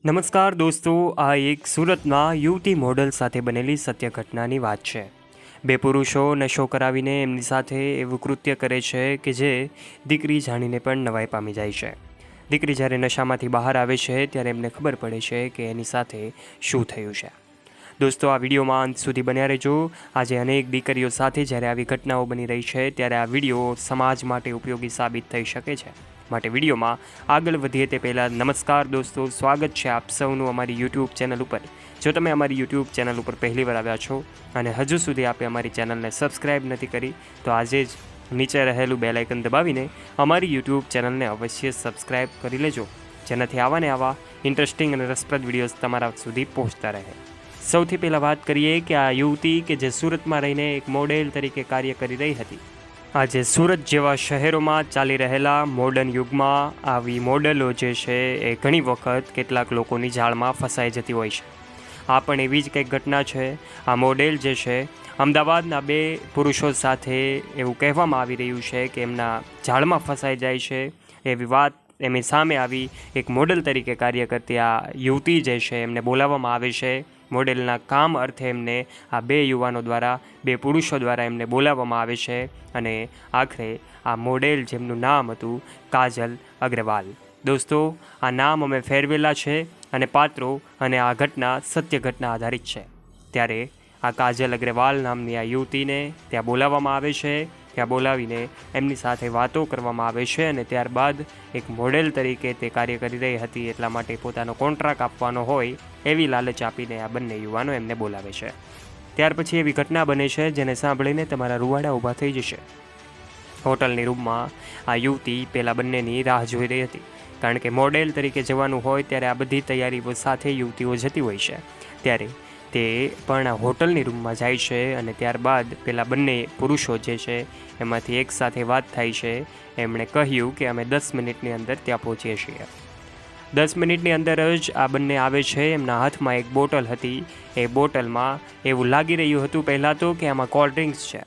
નમસ્કાર દોસ્તો, આ એક સુરતમાં યુવતી મોડલ સાથે બનેલી સત્ય ઘટનાની વાત છે। બે પુરુષો નશો કરાવીને એમની સાથે એવું કૃત્ય કરે છે કે જે દીકરી જાણીને પણ નવાઈ પામી જાય છે। દીકરી જ્યારે નશામાંથી બહાર આવે છે ત્યારે એમને ખબર પડે છે કે એની સાથે શું થયું છે। દોસ્તો, આ વિડીયોમાં અંત સુધી બન્યા રહેજો। આજે અનેક દીકરીઓ સાથે જ્યારે આવી ઘટનાઓ બની રહી છે ત્યારે આ વિડીયો સમાજ માટે ઉપયોગી સાબિત થઈ શકે છે। માટે વિડીયોમાં આગળ વધીએ તે પહેલાં નમસ્કાર દોસ્તો, સ્વાગત છે આપ સૌનું અમારી યુટ્યુબ ચેનલ ઉપર। જો તમે અમારી યુટ્યુબ ચેનલ ઉપર પહેલીવાર આવ્યા છો અને હજુ સુધી આપે અમારી ચેનલને સબસ્ક્રાઈબ નથી કરી તો આજે જ નીચે રહેલું બેલ આઇકન દબાવીને અમારી યુટ્યુબ ચેનલને અવશ્ય સબસ્ક્રાઈબ કરી લેજો, જેનાથી આવા ને આવા ઇન્ટરેસ્ટિંગ અને રસપ્રદ વિડીયોઝ તમારા સુધી પહોંચતા રહે। સૌથી પહેલાં વાત કરીએ કે આ યુવતી કે જે સુરતમાં રહીને એક મોડેલ તરીકે કાર્ય કરી રહી હતી, આજે સુરત જેવા શહેરોમાં ચાલી રહેલા મોડર્ન યુગમાં આવી મોડેલો જે છે એ ઘણી વખત કેટલાક લોકોની જાળમાં ફસાઈ જતી હોય છે। આ પણ એવી જ કંઈક ઘટના છે। આ મોડેલ જે છે અમદાવાદના બે પુરુષો સાથે એવું કહેવામાં આવી રહ્યું છે કે એમના જાળમાં ફસાઈ જાય છે। એવી વાત એમની સામે આવી એક મોડેલ તરીકે કાર્ય કરતી આ યુવતી જે છે એમને બોલાવવામાં આવે છે। મોડેલના કામ અર્થે એમને આ બે યુવાનો દ્વારા, બે પુરુષો દ્વારા એમને બોલાવવામાં આવે છે અને આખરે આ મોડેલ જેમનું નામ હતું કાજલ અગ્રવાલ। દોસ્તો, આ નામ અમે ફેરવેલા છે અને પાત્રો અને આ ઘટના સત્ય ઘટના આધારિત છે। ત્યારે આ કાજલ અગ્રવાલ નામની આ યુવતીને ત્યાં બોલાવવામાં આવે છે। ત્યાં બોલાવીને એમની સાથે વાતો કરવામાં આવે છે અને ત્યારબાદ એક મોડેલ તરીકે તે કાર્ય કરી રહી હતી એટલા માટે પોતાનો કોન્ટ્રાક્ટ આપવાનો હોય એવી લાલચ આપીને આ બંને યુવાનો એમને બોલાવે છે। ત્યાર પછી એવી ઘટના બને છે જેને સાંભળીને તમારા રૂવાડા ઊભા થઈ જશે। હોટલની રૂમમાં આ યુવતી પેલા બંનેની રાહ જોઈ રહી હતી, કારણ કે મોડેલ તરીકે જવાનું હોય ત્યારે આ બધી તૈયારીઓ સાથે યુવતીઓ જતી હોય છે। ત્યારે તે પણ આ હોટલની રૂમમાં જાય છે અને ત્યારબાદ પેલા બંને પુરુષો જે છે એમાંથી એક સાથે વાત થાય છે। એમણે કહ્યું કે અમે 10 મિનિટની અંદર ત્યાં પહોંચીએ છીએ। 10 મિનિટની અંદર જ આ બંને આવે છે। એમના હાથમાં એક બોટલ હતી। એ બોટલમાં એવું લાગી રહ્યું હતું પહેલાં તો કે આમાં કોલ્ડ ડ્રિંક્સ છે।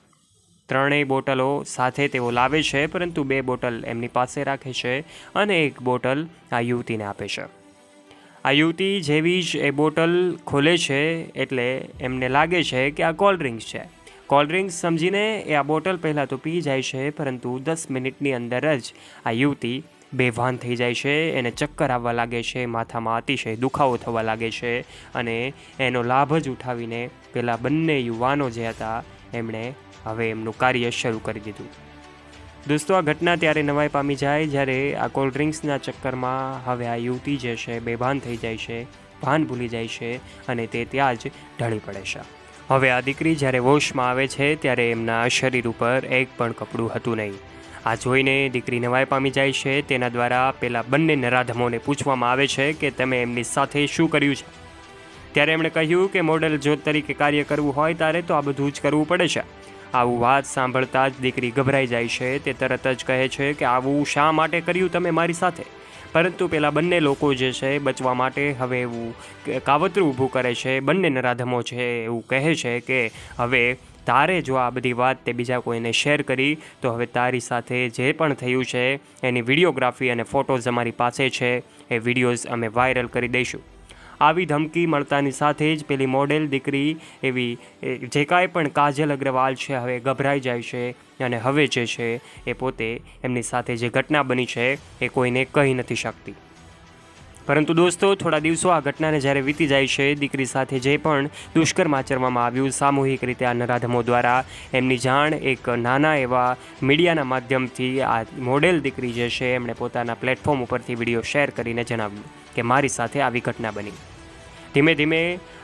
ત્રણેય બોટલો સાથે તેઓ લાવે છે, પરંતુ બે બોટલ એમની પાસે રાખે છે અને એક બોટલ આ યુવતીને આપે છે। આ યુવતી જેવી જ એ બોટલ ખોલે છે એટલે એમને લાગે છે કે આ કોલ્ડ ડ્રિંક્સ છે। કોલ્ડ ડ્રિંક્સ સમજીને એ આ બોટલ પહેલાં તો પી જાય છે, પરંતુ 10 મિનિટની અંદર જ આ યુવતી બેભાન થઈ જાય છે। એને ચક્કર આવવા લાગે છે, માથામાં અતિશય દુખાવો થવા લાગે છે અને એનો લાભ જ ઉઠાવીને પેલા બંને યુવાનો જે હતા એમણે હવે એમનું કાર્ય શરૂ કરી દીધું। દોસ્તો, આ ઘટના ત્યારે નવાઈ પામી જાય જ્યારે આ કોલ્ડ ડ્રિંક્સના ચક્કરમાં હવે આ યુવતી જે છે બેભાન થઈ જાય છે, ભાન ભૂલી જાય છે અને તે ત્યાં જ ઢળી પડે છે। હવે આ દીકરી જ્યારે હોશમાં આવે છે ત્યારે એમના શરીર ઉપર એક પણ કપડું હતું નહીં। આ જોઈને દીકરી નવાઈ પામી જાય છે। તેના દ્વારા પેલા બંને નરાધમોને પૂછવામાં આવે છે કે તમે એમની સાથે શું કર્યું છે? ત્યારે એમણે કહ્યું કે મોડેલ જોત તરીકે કાર્ય કરવું હોય ત્યારે તો આ બધું જ કરવું પડે છે। આવું વાત સાંભળતા જ દીકરી ગભરાઈ જાય છે। તે તરત જ કહે છે કે આવું શા માટે કર્યું તમે મારી સાથે? પરંતુ પેલા બંને લોકો જે છે બચવા માટે હવે એવું કાવતરું ઊભું કરે છે। બંને નરાધમો છે એવું કહે છે કે હવે તારે જો આ બધી વાત તે બીજા કોઈને શેર કરી તો હવે તારી સાથે જે પણ થયું છે એની વિડીયોગ્રાફી અને ફોટોઝ અમારી પાસે છે, એ વિડીયોઝ અમે વાયરલ કરી દઈશું। આવી ધમકી મળતાની સાથે જ પેલી મોડેલ દીકરી એવી જે કાંઈ પણ કાજલ અગ્રવાલ છે હવે ગભરાઈ જાય છે અને હવે જે છે એ પોતે એમની સાથે જે ઘટના બની છે એ કોઈને કહી નથી શકતી। પરંતુ દોસ્તો, થોડા દિવસો આ ઘટનાને જ્યારે વીતી જાય છે, દીકરી સાથે જે પણ દુષ્કર્મ આચરવામાં આવ્યું સામૂહિક રીતે આ નરાધમો દ્વારા, એમની જાણ એક નાના એવા મીડિયાના માધ્યમથી આ મોડેલ દીકરી જે છે એમણે પોતાના પ્લેટફોર્મ ઉપરથી વિડીયો શેર કરીને જણાવ્યું કે મારી સાથે આવી ઘટના બની। ધીમે ધીમે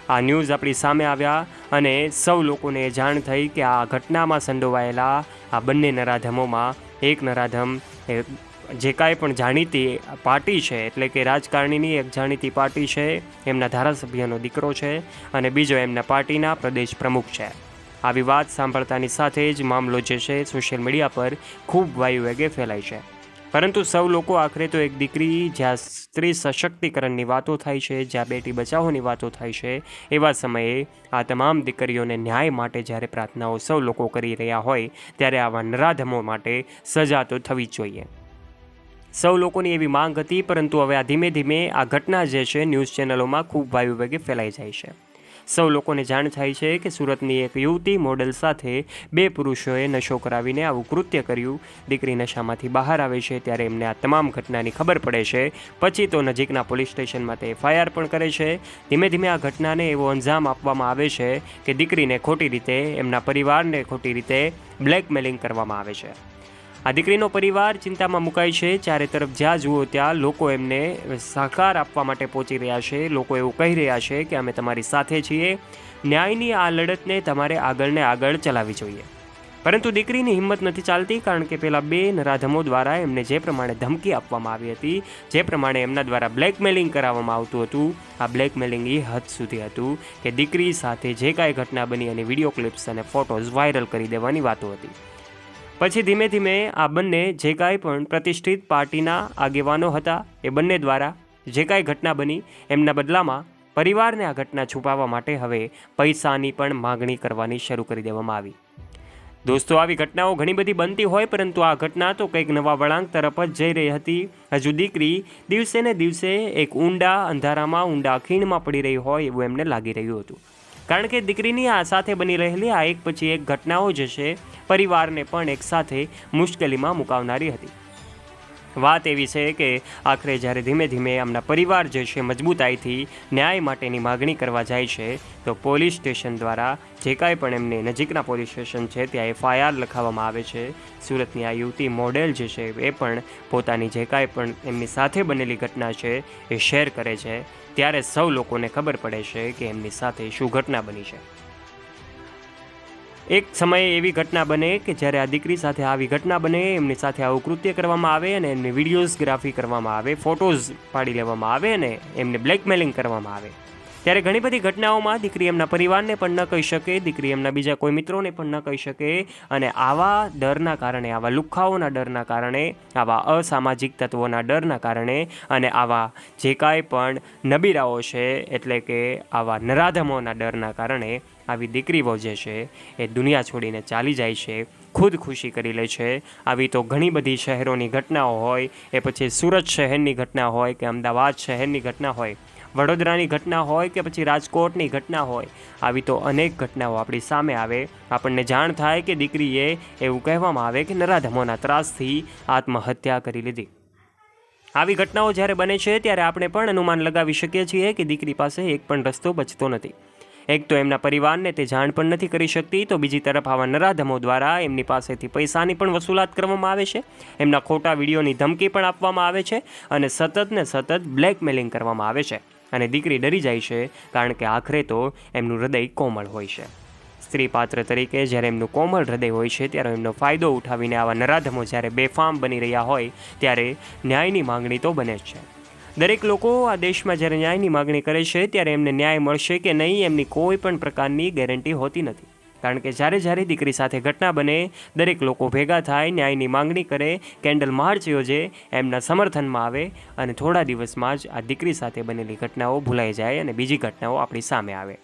આ ન્યૂઝ આપણી સામે આવ્યા અને સૌ લોકોને જાણ થઈ કે આ ઘટનામાં સંડોવાયેલા આ બંને નરાધમોમાં એક નરાધમ જે કાંઈ પણ જાણીતી પાર્ટી છે, એટલે કે રાજકારણીની એક જાણીતી પાર્ટી છે, એમના ધારાસભ્યનો દીકરો છે અને બીજો એમના પાર્ટીના પ્રદેશ પ્રમુખ છે। આવી વાત સાંભળતાની સાથે જ મામલો જે છે સોશિયલ મીડિયા પર ખૂબ વાયુવેગે ફેલાય છે। પરંતુ સૌ લોકો આખરે તો એક દીકરી, જ્યાં સ્ત્રી સશક્તિકરણની વાતો થાય છે, જ્યાં બેટી બચાવોની વાતો થાય છે, એવા સમયે આ તમામ દીકરીઓને ન્યાય માટે જ્યારે પ્રાર્થનાઓ સૌ લોકો કરી રહ્યા હોય ત્યારે આવા નરાધમો માટે સજા તો થવી જ જોઈએ। સૌ લોકોની એવી માંગ હતી, પરંતુ હવે આ ધીમે ધીમે આ ઘટના જે છે ન્યૂઝ ચેનલોમાં ખૂબ વાયુ વેગે ફેલાઈ જાય છે. સૌ લોકોને જાણ થાય છે કે સુરતની એક યુવતી મોડેલ સાથે 2 પુરુષોએ નશો કરાવીને આવું કૃત્ય કર્યું. દીકરી નશામાંથી બહાર આવે છે ત્યારે એમને આ તમામ ઘટનાની ખબર પડે છે. પછી તો નજીકના પોલીસ સ્ટેશનમાં તે FIR પણ કરે છે. ધીમે ધીમે આ ઘટનાને એવો અંજામ આપવામાં આવે છે કે દીકરીને ખોટી રીતે, એમના પરિવારને ખોટી રીતે બ્લેકમેલિંગ કરવામાં આવે છે. આ દીકરીનો પરિવાર ચિંતામાં મુકાય છે. ચારે તરફ જ્યાં જુઓ ત્યાં લોકો એમને સહકાર આપવા માટે પહોંચી રહ્યા છે. લોકો એવું કહી રહ્યા છે કે અમે તમારી સાથે છીએ, ન્યાયની આ લડતને તમારે આગળ ચલાવવી જોઈએ. પરંતુ દીકરીની હિંમત નથી ચાલતી, કારણ કે પેલા 2 નરાધમો દ્વારા એમને જે પ્રમાણે ધમકી આપવામાં આવી હતી, જે પ્રમાણે એમના દ્વારા બ્લેકમેલિંગ કરાવવામાં આવતું હતું, આ બ્લેકમેલિંગ એ હદ સુધી હતું કે દીકરી સાથે જે કાંઈ ઘટના બની એની વિડીયો ક્લિપ્સ અને ફોટોઝ વાયરલ કરી દેવાની વાતો હતી. પછી ધીમે ધીમે આ બંને જે કાંઈ પણ પ્રતિષ્ઠિત પાર્ટીના આગેવાનો હતા એ બંને દ્વારા જે કાંઈ ઘટના બની એમના બદલામાં પરિવારને આ ઘટના છુપાવવા માટે હવે પૈસાની પણ માગણી કરવાની શરૂ કરી દેવામાં આવી. દોસ્તો, આવી ઘટનાઓ ઘણી બધી બનતી હોય, પરંતુ આ ઘટના તો કંઈક નવા વળાંક તરફ જ જઈ રહી હતી. હજુ દીકરી દિવસે ને દિવસે એક ઊંડા અંધારામાં, ઊંડા ખીણમાં પડી રહી હોય એવું એમને લાગી રહ્યું હતું. કારણ કે દીકરીની આ સાથે બની રહેલી આ એક પછી એક ઘટનાઓ જે છે પરિવારને પણ એક સાથે મુશ્કેલીમાં મુકાવનારી હતી. વાત એવી છે કે આખરે જ્યારે ધીમે ધીમે આમના પરિવાર જે છે મજબૂતાઈથી ન્યાય માટેની માગણી કરવા જાય છે, તો પોલીસ સ્ટેશન દ્વારા જે કાંઈ પણ એમને નજીકના પોલીસ સ્ટેશન છે ત્યાં FIR લખાવવામાં આવે છે. સુરતની આ યુવતી મોડેલ જે છે એ પણ પોતાની જે કાંઈ પણ એમની સાથે બનેલી ઘટના છે એ શેર કરે છે. ત્યારે સૌ લોકોને ખબર પડે છે કે એમની સાથે શું ઘટના બની છે. એક સમયે એવી ઘટના બને કે જ્યારે આ દીકરી સાથે આવી ઘટના બને, એમની સાથે આવું કૃત્ય કરવામાં આવે અને એમની વિડીયોઝગ્રાફી કરવામાં આવે, ફોટોઝ પાડી લેવામાં આવે અને એમને બ્લેકમેલિંગ કરવામાં આવે. ત્યારે ઘણી બધી ઘટનાઓમાં દીકરી એમના પરિવારને પણ ન કહી શકે, દીકરી એમના બીજા કોઈ મિત્રોને પણ ન કહી શકે. અને આવા ડરના કારણે, આવા લુખ્ખાઓના ડરના કારણે, આવા અસામાજિક તત્વોના ડરના કારણે અને આવા જે કાંઈ પણ નબીરાઓ છે એટલે કે આવા નરાધમોના ડરના કારણે આવી દીકરીઓ જે છે એ દુનિયા છોડીને ચાલી જાય છે, ખુદખુશી કરી લે છે. આવી તો ઘણી બધી શહેરોની ઘટનાઓ હોય, એ પછી સુરત શહેરની ઘટના હોય કે અમદાવાદ શહેરની ઘટના હોય, વડોદરાની ઘટના હોય કે પછી રાજકોટની ઘટના હોય, આવી તો અનેક ઘટનાઓ આપણી સામે આવે. આપણને જાણ થાય કે દીકરીએ એવું કહેવામાં આવે કે નરાધમોના ત્રાસથી આત્મહત્યા કરી લીધી. આવી ઘટનાઓ જ્યારે બને છે ત્યારે આપણે પણ અનુમાન લગાવી શકીએ છીએ કે દીકરી પાસે એક પણ રસ્તો બચતો નથી. એક તો એમના પરિવારને તે જાણ પણ નથી કરી શકતી, તો બીજી તરફ આવા નરાધમો દ્વારા એમની પાસેથી પૈસાની પણ વસૂલાત કરવામાં આવે છે, એમના ખોટા વિડીયોની ધમકી પણ આપવામાં આવે છે અને સતત બ્લેકમેલિંગ કરવામાં આવે છે. અને દીકરી ડરી જાય છે, કારણ કે આખરે તો એમનું હૃદય કોમળ હોય છે. સ્ત્રી પાત્ર તરીકે જ્યારે એમનું કોમળ હૃદય હોય છે ત્યારે એમનો ફાયદો ઉઠાવીને આવા નરાધમો જ્યારે બેફામ બની રહ્યા હોય ત્યારે ન્યાયની માંગણી તો બને જ છે. દરેક લોકો આ દેશમાં જ્યારે ન્યાયની માગણી કરે છે ત્યારે એમને ન્યાય મળશે કે નહીં એમની કોઈ પણ પ્રકારની ગેરંટી હોતી નથી. કારણ કે જ્યારે દીકરી સાથે ઘટના બને, દરેક લોકો ભેગા થાય, ન્યાયની માંગણી કરે, કેન્ડલ માર્ચ યોજે, એમના સમર્થનમાં આવે અને થોડા દિવસમાં જ આ દીકરી સાથે બનેલી ઘટનાઓ ભૂલાઈ જાય અને બીજી ઘટનાઓ આપણી સામે આવે.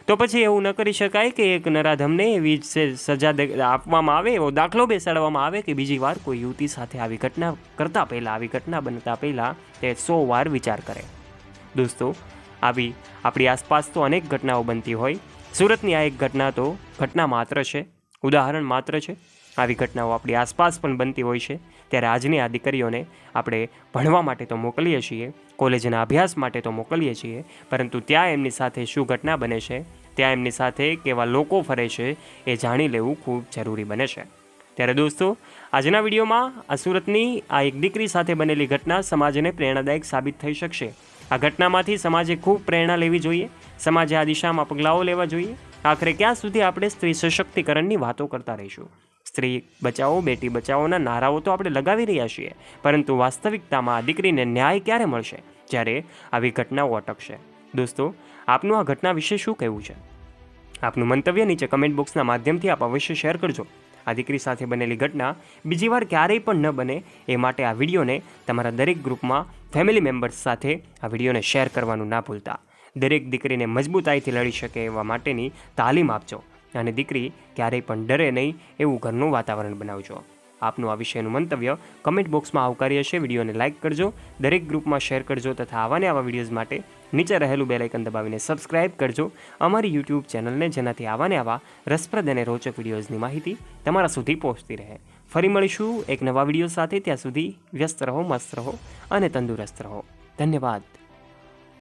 તો પછી એવું ન કરી શકાય કે એક નરાધમને એવી સજા આપવામાં આવે, એવો દાખલો બેસાડવામાં આવે કે બીજી વાર કોઈ યુવતી સાથે આવી ઘટના કરતાં પહેલાં, આવી ઘટના બનતા પહેલાં તે 100 વાર વિચાર કરે. દોસ્તો, આવી આપણી આસપાસ તો અનેક ઘટનાઓ બનતી હોય. સુરતની આ એક ઘટના તો ઘટના માત્ર છે, ઉદાહરણ માત્ર છે. આવી ઘટનાઓ આપણી આસપાસ પણ બનતી હોય છે. ત્યારે આજની આ દીકરીઓને આપણે ભણવા માટે તો મોકલીએ છીએ, કોલેજના અભ્યાસ માટે તો મોકલીએ છીએ, પરંતુ ત્યાં એમની સાથે શું ઘટના બને છે, ત્યાં એમની સાથે કેવા લોકો ફરે છે, એ જાણી લેવું ખૂબ જરૂરી બને છે. ત્યારે દોસ્તો, આજના વિડીયોમાં આ સુરતની આ એક દીકરી સાથે બનેલી ઘટના સમાજને પ્રેરણાદાયક સાબિત થઈ શકશે. આ ઘટનામાંથી સમાજે ખૂબ પ્રેરણા લેવી જોઈએ. સમાજે આ દિશામાં પગલાઓ લેવા જોઈએ. આખરે ક્યાં સુધી આપણે સ્ત્રી સશક્તિકરણની વાતો કરતા રહીશું? સ્ત્રી બચાવો, બેટી બચાવોના નારાઓ તો આપણે લગાવી રહ્યા છીએ, પરંતુ વાસ્તવિકતામાં આ દીકરીને ન્યાય ક્યારે મળશે, જ્યારે આવી ઘટનાઓ અટકશે? દોસ્તો, આપનું આ ઘટના વિશે શું કહેવું છે? આપનું મંતવ્ય નીચે કમેન્ટ બોક્સના માધ્યમથી આપ અવશ્ય શેર કરજો. આ દીકરી સાથે બનેલી ઘટના બીજી વાર ક્યારેય પણ ન બને એ માટે આ વિડીયોને તમારા દરેક ગ્રુપમાં ફેમિલી મેમ્બર્સ સાથે આ વિડીયોને શેર કરવાનું ના ભૂલતા. દરેક દીકરીને મજબૂતાઈથી લડી શકે એવા માટેની તાલીમ આપજો અને દીકરી ક્યારેય પણ ડરે નહીં એવું ઘરનું વાતાવરણ બનાવજો. આપનું આ વિષયનું મંતવ્ય કમેન્ટ બોક્સમાં આવકાર્ય છે. વિડીયોને લાઇક કરજો, દરેક ગ્રુપમાં શેર કરજો તથા આવા વિડીયોઝ માટે નીચે રહેલું બેલ આઇકન દબાવીને સબસ્ક્રાઇબ કરજો અમારી યુટ્યુબ ચેનલને, જેનાથી આવા રસપ્રદ અને રોચક વિડીયોઝની માહિતી તમારા સુધી પહોંચતી રહે. ફરી મળીશું એક નવા વિડીયો સાથે. ત્યાં સુધી વ્યસ્ત રહો, મસ્ત રહો અને તંદુરસ્ત રહો. ધન્યવાદ.